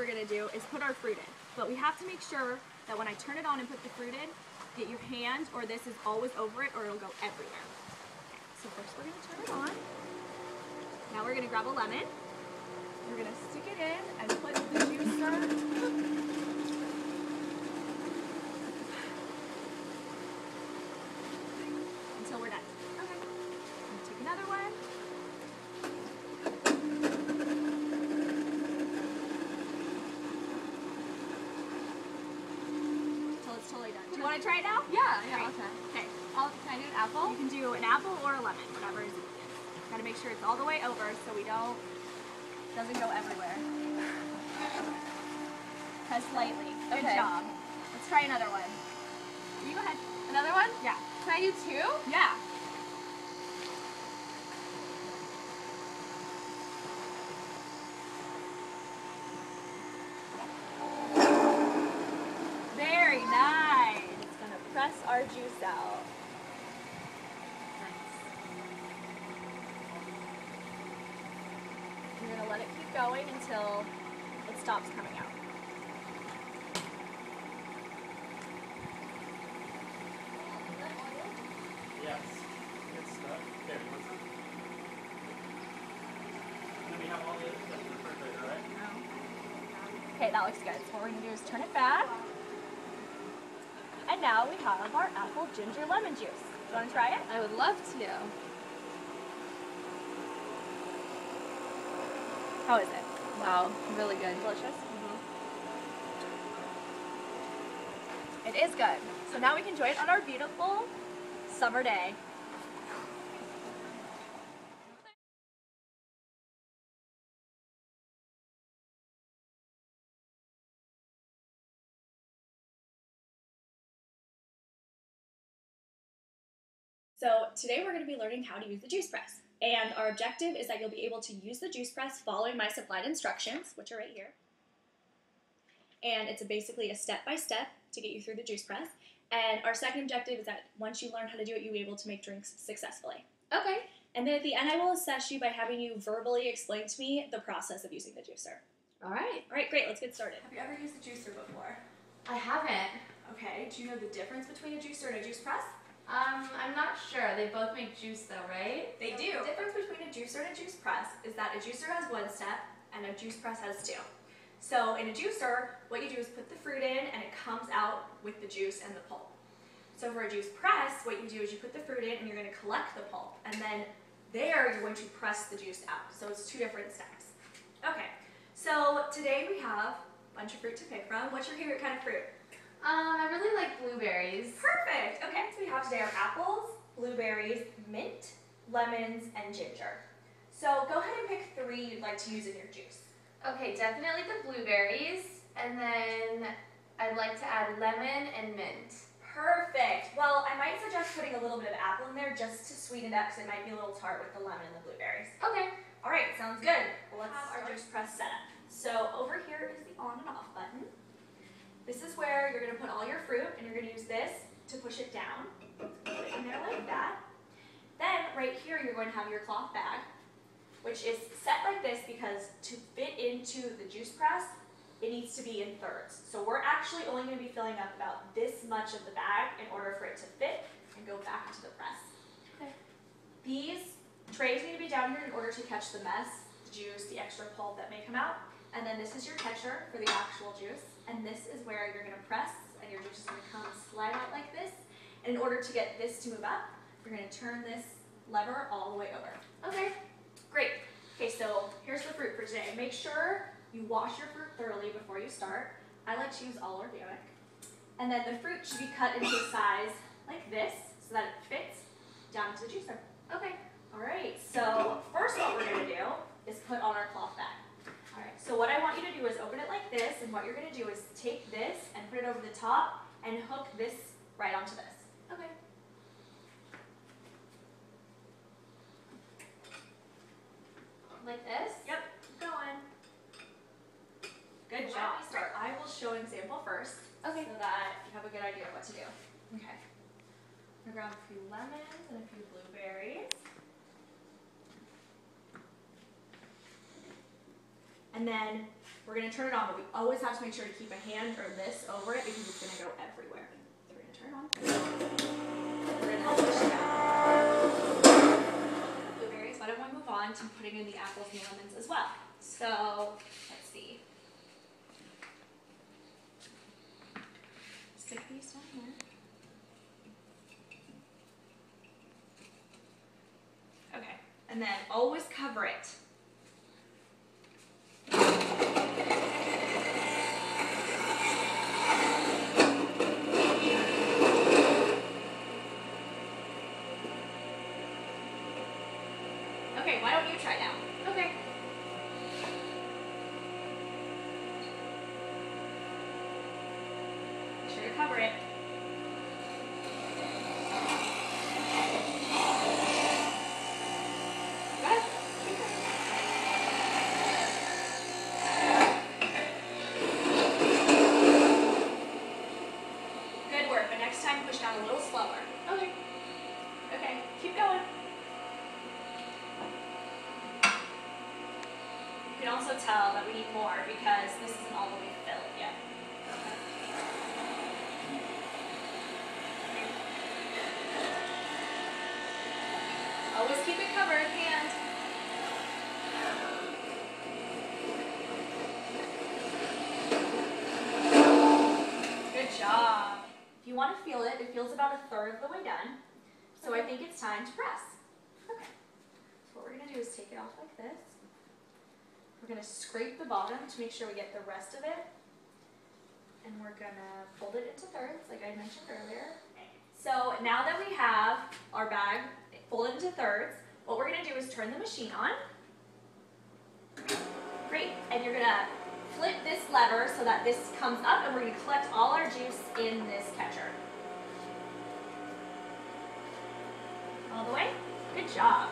we're gonna do is put our fruit in. But we have to make sure that when I turn it on and put the fruit in, get your hand or this is always over it or it'll go everywhere. Okay, so first we're gonna turn it on. Now we're gonna grab a lemon. We're gonna stick it in and put the juicer. Until we're done. Okay. I'm gonna take another one. Until it's totally done. Do you want to try it now? Yeah, I'll try. Okay. Can I do an apple? You can do an apple or a lemon, whatever is easiest. Gotta make sure it's all the way over so we doesn't go everywhere. Press lightly. Good job. Let's try another one. You go ahead. Another one? Yeah. Can I do two? Yeah. Very nice. It's gonna press our juice out. You're gonna let it keep going until it stops coming out. Yes. It's stuck. There, what's up? And then we have all the other stuff in the refrigerator, right? Okay, that looks good. So what we're gonna do is turn it back. And now we have our apple ginger lemon juice. Do you wanna try it? I would love to. How is it? Wow, really good. Delicious? It is good. So now we can enjoy it on our beautiful summer day. So today we're going to be learning how to use the juice press. And our objective is that you'll be able to use the juice press following my supplied instructions, which are right here. And it's basically a step-by-step to get you through the juice press. And our second objective is that once you learn how to do it, you'll be able to make drinks successfully. Okay. And then at the end, I will assess you by having you verbally explain to me the process of using the juicer. All right. All right, great, let's get started. Have you ever used a juicer before? I haven't. Okay, do you know the difference between a juicer and a juice press? I'm not sure. They both make juice though, right? They do. The difference between a juicer and a juice press is that a juicer has one step and a juice press has two. So in a juicer, what you do is put the fruit in and it comes out with the juice and the pulp. So for a juice press, what you do is you put the fruit in and you're going to collect the pulp. And then there you're going to press the juice out. So it's two different steps. Okay, so today we have a bunch of fruit to pick from. What's your favorite kind of fruit? I really like blueberries. Perfect. Okay, so we have today our apples, blueberries, mint, lemons, and ginger. So go ahead and pick three you'd like to use in your juice. Okay, definitely the blueberries, and then I'd like to add lemon and mint. Perfect. Well, I might suggest putting a little bit of apple in there just to sweeten it up because it might be a little tart with the lemon and the blueberries. Okay. All right, sounds good. Well, let's have our juice press set up. So over here is the on and off button. This is where you're going to put all your fruit and you're going to use this to push it down. Put it in there like that. Then right here you're going to have your cloth bag, which is set like this because to fit into the juice press, it needs to be in thirds. So we're actually only going to be filling up about this much of the bag in order for it to fit and go back to the press. Okay. These trays need to be down here in order to catch the mess, the juice, the extra pulp that may come out. And then this is your catcher for the actual juice. And this is where you're going to press and your juice is going to come and slide out like this. And in order to get this to move up, you're going to turn this lever all the way over. Okay. Great. Okay, so here's the fruit for today. Make sure you wash your fruit thoroughly before you start. I like to use all organic. And then the fruit should be cut into a size like this so that it fits down to the juicer. Okay. All right, so first what we're going to do is put on our cloth bag. All right, so what I want you to do is open it like this, and what you're going to do is take this and put it over the top and hook this right onto this. Okay. Like this? Yep, keep going. Good job. Start. I will show an example first, Okay. so that you have a good idea of what to do. Okay. I'm going to grab a few lemons and a few blueberries. And and then we're going to turn it on, but we always have to make sure to keep a hand or this over it because it's going to go everywhere. So we're going to turn it on. We're going to push it down. Blueberries. Why don't we move on to putting in the apples and the lemons as well? So let's see. Stick these down here. Okay, and then always cover it. Okay, why don't you try now? Okay. Make sure to cover it. Good. Good work, but next time push down a little slower. Okay. Okay, keep going. You can also tell that we need more because this isn't all the way filled yet. Always keep it covered, hand. Good job. If you want to feel it, it feels about a third of the way done. So I think it's time to press. Okay. So what we're going to do is take it off like this. We're going to scrape the bottom to make sure we get the rest of it. And we're going to fold it into thirds, like I mentioned earlier. So now that we have our bag folded into thirds, what we're going to do is turn the machine on. Great. And you're going to flip this lever so that this comes up, and we're going to collect all our juice in this catcher. All the way? Good job.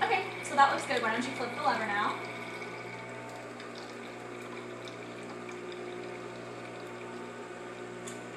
Okay, so that looks good. Why don't you flip the lever now?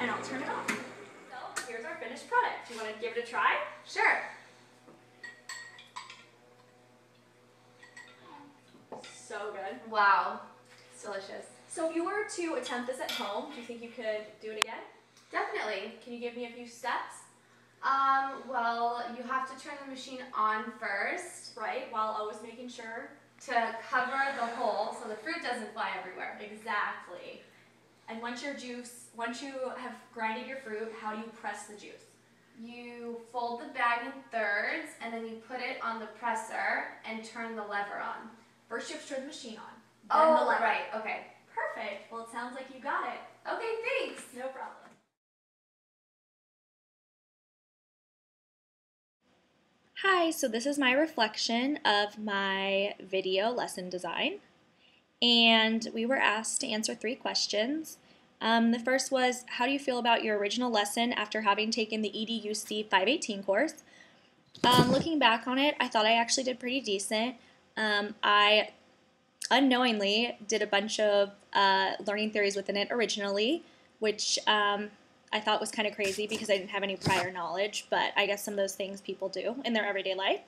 And I'll turn it off. So here's our finished product. Do you want to give it a try? Sure. So good. Wow. It's delicious. So if you were to attempt this at home, do you think you could do it again? Definitely. Can you give me a few steps? Well, you have to turn the machine on first. Right, while always making sure. To cover the hole so the fruit doesn't fly everywhere. Exactly. And once you have grinded your fruit, how do you press the juice? You fold the bag in thirds and then you put it on the presser and turn the lever on. First you have to turn the machine on. Oh, Then the lever. right, okay. Perfect. Well, it sounds like you got it. Okay, thanks. No problem. Hi, so this is my reflection of my video lesson design. And we were asked to answer 3 questions. The first was, how do you feel about your original lesson after having taken the EDUC 518 course? Looking back on it, I thought I actually did pretty decent. I unknowingly did a bunch of learning theories within it originally, which I thought was kind of crazy because I didn't have any prior knowledge, but I guess some of those things people do in their everyday life.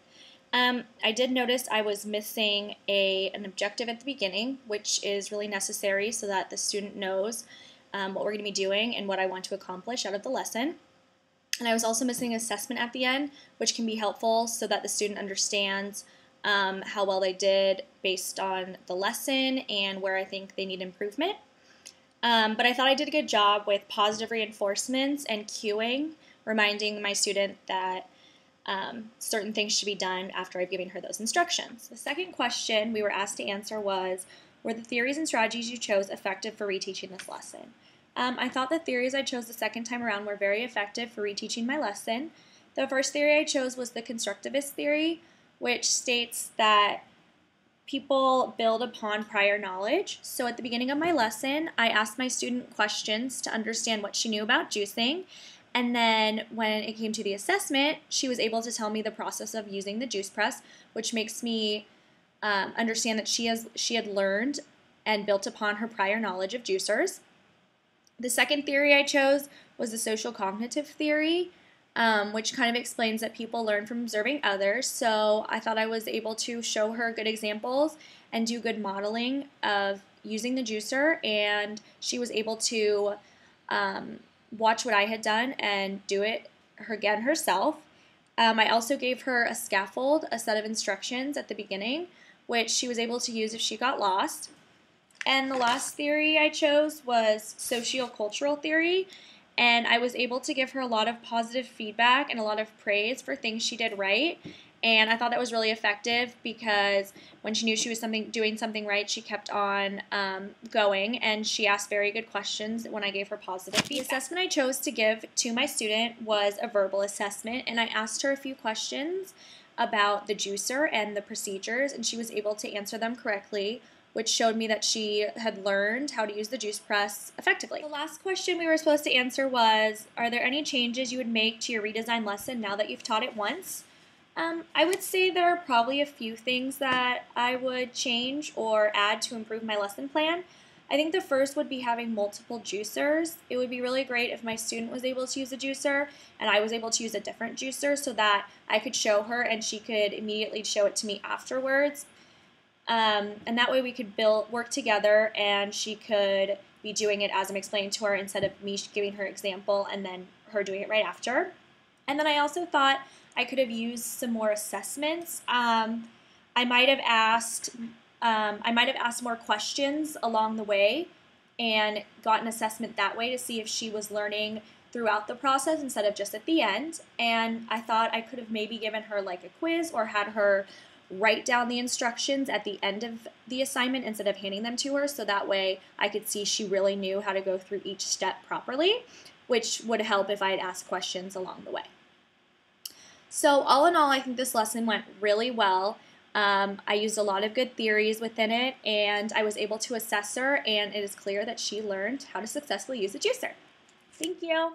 I did notice I was missing an objective at the beginning, which is really necessary so that the student knows what we're going to be doing and what I want to accomplish out of the lesson. And I was also missing assessment at the end, which can be helpful so that the student understands how well they did based on the lesson and where I think they need improvement. But I thought I did a good job with positive reinforcements and cueing, reminding my student that certain things should be done after I've given her those instructions. The second question we were asked to answer was, were the theories and strategies you chose effective for reteaching this lesson? I thought the theories I chose the second time around were very effective for reteaching my lesson. The first theory I chose was the constructivist theory, which states that people build upon prior knowledge. So at the beginning of my lesson, I asked my student questions to understand what she knew about juicing, And then when it came to the assessment, she was able to tell me the process of using the juice press, which makes me understand that she had learned and built upon her prior knowledge of juicers. The second theory I chose was the social cognitive theory, which kind of explains that people learn from observing others. So I thought I was able to show her good examples and do good modeling of using the juicer, and she was able to watch what I had done and do it again herself. I also gave her a scaffold, a set of instructions at the beginning, which she was able to use if she got lost. And the last theory I chose was sociocultural theory, and I was able to give her a lot of positive feedback and a lot of praise for things she did right. And I thought that was really effective because when she knew she was doing something right, she kept on going, and she asked very good questions when I gave her positive feedback. The assessment I chose to give to my student was a verbal assessment, and I asked her a few questions about the juicer and the procedures, and she was able to answer them correctly, which showed me that she had learned how to use the juice press effectively. The last question we were supposed to answer was, are there any changes you would make to your redesigned lesson now that you've taught it once? I would say there are probably a few things that I would change or add to improve my lesson plan. I think the first would be having multiple juicers. It would be really great if my student was able to use a juicer and I was able to use a different juicer so that I could show her and she could immediately show it to me afterwards. And that way we could work together and she could be doing it as I'm explaining to her instead of me giving her example and then her doing it right after. And then I also thought I could have used some more assessments. I might have asked more questions along the way and got an assessment that way to see if she was learning throughout the process instead of just at the end. And I thought I could have maybe given her like a quiz or had her write down the instructions at the end of the assignment instead of handing them to her, so that way I could see she really knew how to go through each step properly, which would help if I had asked questions along the way. So all in all, I think this lesson went really well. I used a lot of good theories within it, and I was able to assess her, and it is clear that she learned how to successfully use a juicer. Thank you.